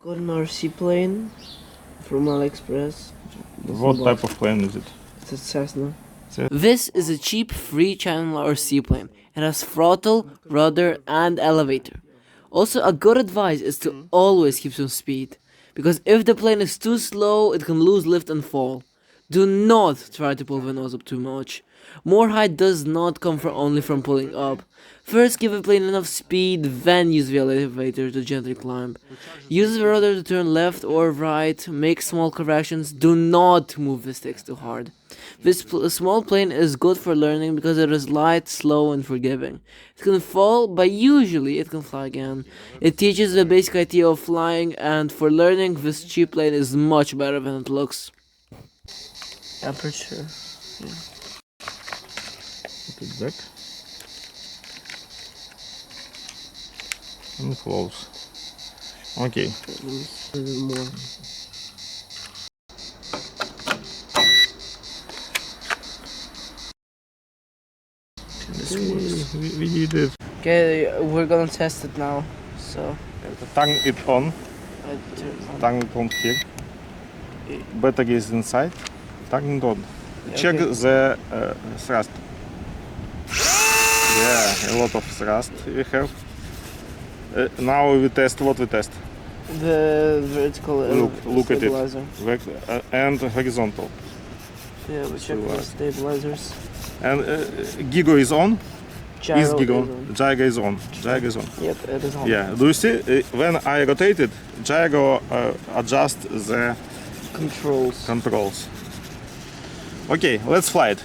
Got an RC plane from AliExpress. What type of plane is it? It's a Cessna. This is a cheap free-channel RC plane. It has throttle, rudder, and elevator. Also, a good advice is to always keep some speed, because if the plane is too slow, it can lose lift and fall. Do not try to pull the nose up too much. More height does not come only from pulling up. First, give the plane enough speed, then use the elevator to gently climb. Use the rudder to turn left or right, make small corrections, do not move the sticks too hard. This small plane is good for learning because it is light, slow, and forgiving. It can fall, but usually it can fly again. It teaches the basic idea of flying, and for learning, this cheap plane is much better than it looks. Aperture. Put it back. And close. Okay. A little more. We did it. Okay, we're gonna test it now. So, Turn it on. I turn on. Turn it on here. Battery is inside. Turn it on. Check Okay. the thrust. Yeah, a lot of thrust we have. Now we test what we test. The vertical Look at it. stabilizer. And horizontal. Yeah, we check the stabilizers. And Gigo is on. Gyro Is Gigo is on? Gyro is on. Gyro is on. Yep, it is on. Yeah. Do you see? When I rotate it, gyro adjusts the Controls. controls. Okay, let's fly it.